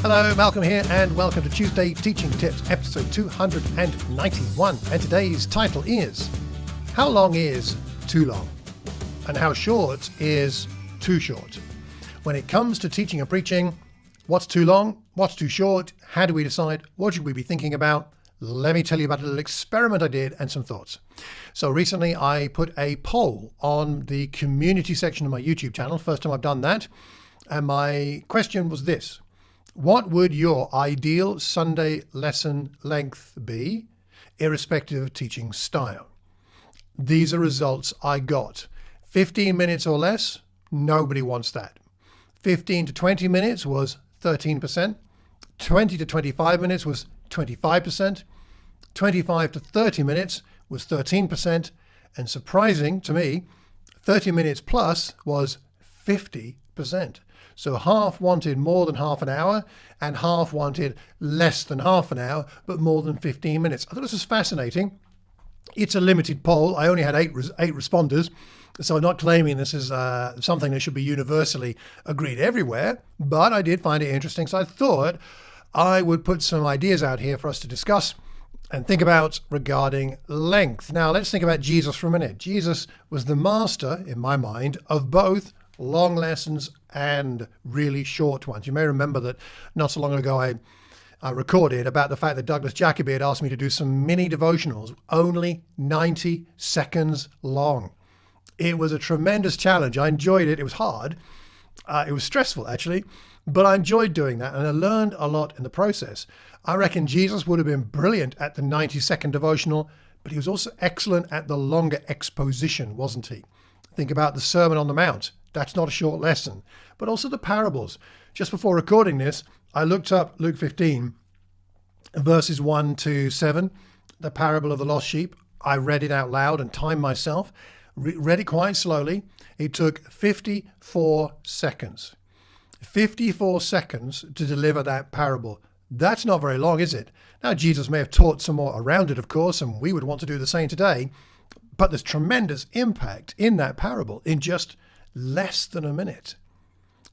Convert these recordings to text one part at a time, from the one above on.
Hello, Malcolm here, and welcome to Tuesday Teaching Tips, episode 291. And today's title is, How long is too long? And how short is too short? When it comes to teaching and preaching, what's too long? What's too short? How do we decide? What should we be thinking about? Let me tell you about a little experiment I did and some thoughts. So recently I put a poll on the community section of my YouTube channel. First time I've done that. And my question was this. What would your ideal Sunday lesson length be, irrespective of teaching style? These are results I got. 15 minutes or less, nobody wants that. 15 to 20 minutes was 13%. 20 to 25 minutes was 25%. 25 to 30 minutes was 13%. And surprising to me, 30 minutes plus was 50%. So half wanted more than half an hour and half wanted less than half an hour, but more than 15 minutes. I thought this was fascinating. It's a limited poll. I only had eight responders, so I'm not claiming this is something that should be universally agreed everywhere, but I did find it interesting. So I thought I would put some ideas out here for us to discuss and think about regarding length. Now, let's think about Jesus for a minute. Jesus was the master, in my mind, of both long lessons and really short ones. You may remember that not so long ago I recorded about the fact that Douglas Jacoby had asked me to do some mini devotionals, only 90 seconds long. It was a tremendous challenge. I enjoyed it. It was hard. It was stressful, actually, but I enjoyed doing that, and I learned a lot in the process. I reckon Jesus would have been brilliant at the 90-second devotional, but he was also excellent at the longer exposition, wasn't he? Think about the Sermon on the Mount. That's not a short lesson, but also the parables. Just before recording this, I looked up Luke 15, verses 1 to 7, the parable of the lost sheep. I read it out loud and timed myself, read it quite slowly. It took 54 seconds. 54 seconds to deliver that parable. That's not very long, is it? Now, Jesus may have taught some more around it, of course, and we would want to do the same today, but there's tremendous impact in that parable in just less than a minute.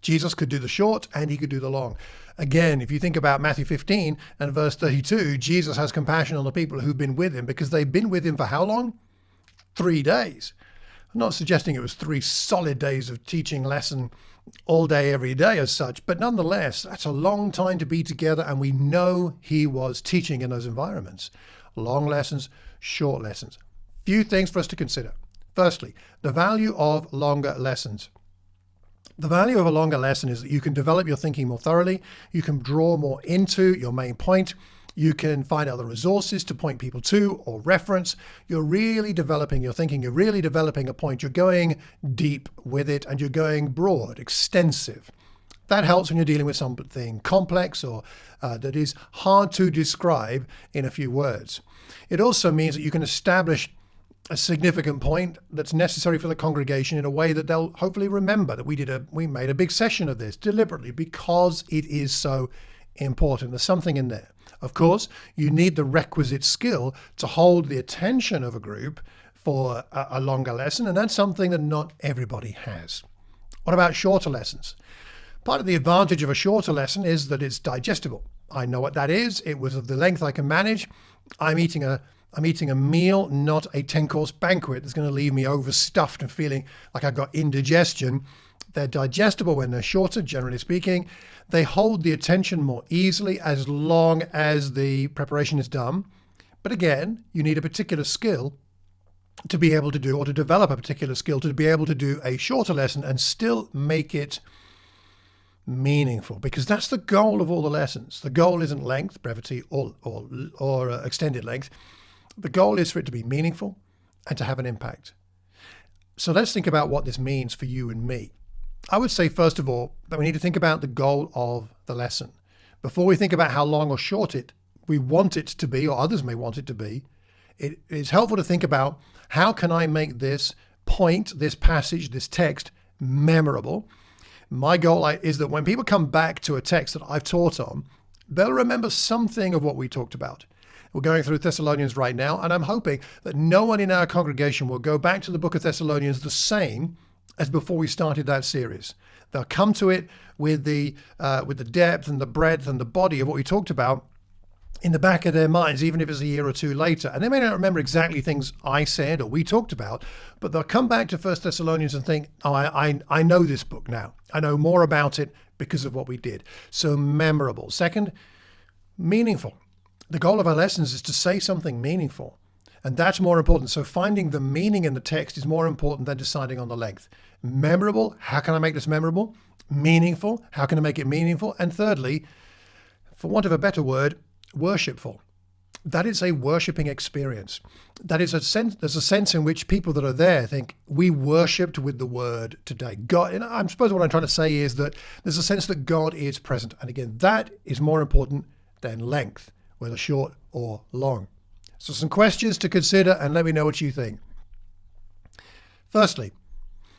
Jesus could do the short and he could do the long. Again, if you think about Matthew 15 and verse 32, Jesus has compassion on the people who've been with him because they've been with him for how long? 3 days. I'm not suggesting it was 3 solid days of teaching lesson all day, every day as such, but nonetheless, that's a long time to be together, and we know he was teaching in those environments. Long lessons, short lessons. Few things for us to consider. Firstly, the value of longer lessons. The value of a longer lesson is that you can develop your thinking more thoroughly. You can draw more into your main point. You can find other resources to point people to or reference. You're really developing your thinking. You're really developing a point. You're going deep with it and you're going broad, extensive. That helps when you're dealing with something complex or that is hard to describe in a few words. It also means that you can establish a significant point that's necessary for the congregation in a way that they'll hopefully remember that we made a big session of this deliberately because it is so important. There's something in there. Of course, you need the requisite skill to hold the attention of a group for a longer lesson, and that's something that not everybody has. What about shorter lessons? Part of the advantage of a shorter lesson is that it's digestible. I know what that is. It was of the length I can manage. I'm eating a meal, not a 10-course banquet that's going to leave me overstuffed and feeling like I've got indigestion. They're digestible when they're shorter, generally speaking. They hold the attention more easily as long as the preparation is done. But again, you need a particular skill to be able to do, or to develop a particular skill to be able to do a shorter lesson and still make it meaningful, because that's the goal of all the lessons. The goal isn't length, brevity, or extended length. The goal is for it to be meaningful and to have an impact. So let's think about what this means for you and me. I would say, first of all, that we need to think about the goal of the lesson. Before we think about how long or short we want it to be, or others may want it to be, it is helpful to think about how can I make this point, this passage, this text memorable. My goal is that when people come back to a text that I've taught on, they'll remember something of what we talked about. We're going through Thessalonians right now, and I'm hoping that no one in our congregation will go back to the book of Thessalonians the same as before we started that series. They'll come to it with the depth and the breadth and the body of what we talked about in the back of their minds, even if it's a year or two later. And they may not remember exactly things I said or we talked about, but they'll come back to 1 Thessalonians and think, oh, I know this book now. I know more about it because of what we did. So memorable. Second, meaningful. The goal of our lessons is to say something meaningful. And that's more important. So finding the meaning in the text is more important than deciding on the length. Memorable. How can I make this memorable? Meaningful. How can I make it meaningful? And thirdly, for want of a better word, worshipful. That is a worshiping experience. That is there's a sense in which people that are there think, we worshipped with the word today. God, and I suppose what I'm trying to say is that there's a sense that God is present. And again, that is more important than length, whether short or long. So some questions to consider and let me know what you think. Firstly,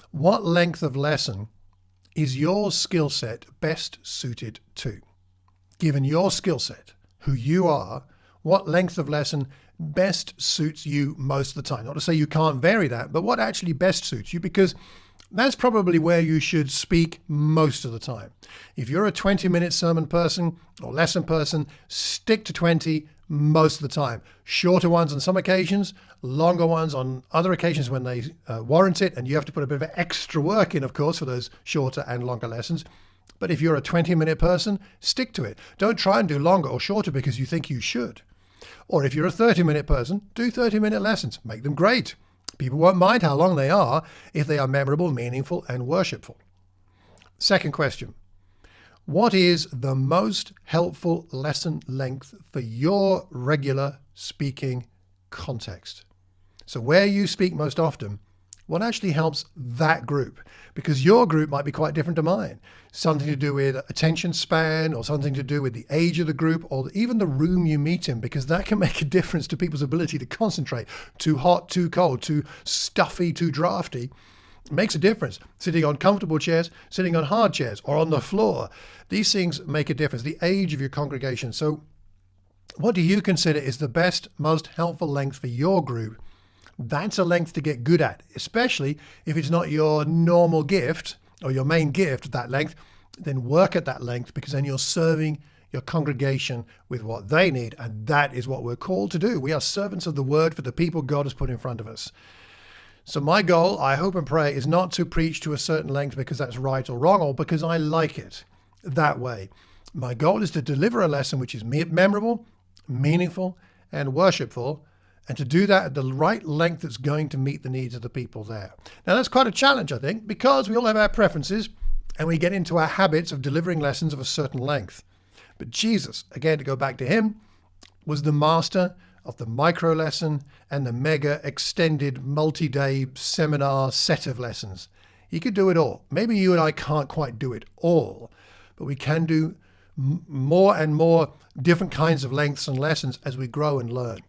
what length of lesson is your skill set best suited to? Given your skill set, who you are, what length of lesson best suits you most of the time? Not to say you can't vary that, but what actually best suits you, because that's probably where you should speak most of the time. If you're a 20-minute sermon person or lesson person, stick to 20 most of the time. Shorter ones on some occasions, longer ones on other occasions when they warrant it, and you have to put a bit of extra work in, of course, for those shorter and longer lessons. But if you're a 20-minute person, stick to it. Don't try and do longer or shorter because you think you should. Or if you're a 30-minute person, do 30-minute lessons. Make them great. People won't mind how long they are if they are memorable, meaningful, and worshipful. Second question. What is the most helpful lesson length for your regular speaking context? So where you speak most often, what actually helps that group? Because your group might be quite different to mine. Something to do with attention span or something to do with the age of the group or even the room you meet in, because that can make a difference to people's ability to concentrate. Too hot, too cold, too stuffy, too drafty. It makes a difference. Sitting on comfortable chairs, sitting on hard chairs, or on the floor. These things make a difference. The age of your congregation. So what do you consider is the best, most helpful length for your group? That's a length to get good at, especially if it's not your normal gift or your main gift, that length. Then work at that length, because then you're serving your congregation with what they need. And that is what we're called to do. We are servants of the word for the people God has put in front of us. So my goal, I hope and pray, is not to preach to a certain length because that's right or wrong, or because I like it that way. My goal is to deliver a lesson which is memorable, meaningful, and worshipful, and to do that at the right length that's going to meet the needs of the people there. Now, that's quite a challenge, I think, because we all have our preferences and we get into our habits of delivering lessons of a certain length. But Jesus, again, to go back to him, was the master of the micro lesson and the mega extended multi-day seminar set of lessons. He could do it all. Maybe you and I can't quite do it all, but we can do more and more different kinds of lengths and lessons as we grow and learn.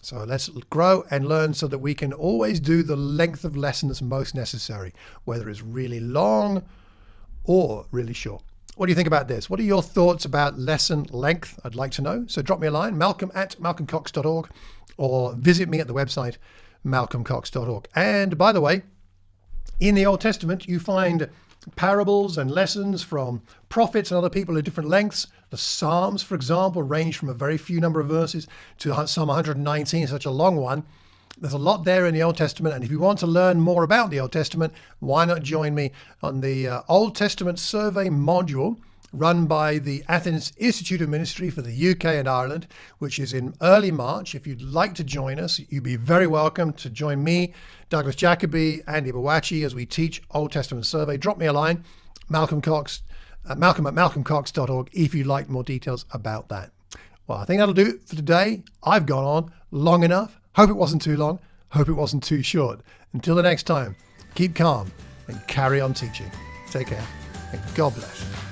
So let's grow and learn so that we can always do the length of lesson that's most necessary, whether it's really long or really short. What do you think about this? What are your thoughts about lesson length? I'd like to know. So drop me a line, malcolm@malcolmcox.org, or visit me at the website, malcolmcox.org. And by the way, in the Old Testament, you find parables and lessons from prophets and other people at different lengths. The Psalms, for example, range from a very few number of verses to Psalm 119, such a long one. There's a lot there in the Old Testament. And if you want to learn more about the Old Testament, why not join me on the Old Testament survey module run by the Athens Institute of Ministry for the UK and Ireland, which is in early March. If you'd like to join us, you'd be very welcome to join me, Douglas Jacoby, Andy Bawachi, as we teach Old Testament survey. Drop me a line, malcolm@malcolmcox.org, if you'd like more details about that. Well, I think that'll do it for today. I've gone on long enough. Hope it wasn't too long. Hope it wasn't too short. Until the next time, keep calm and carry on teaching. Take care and God bless.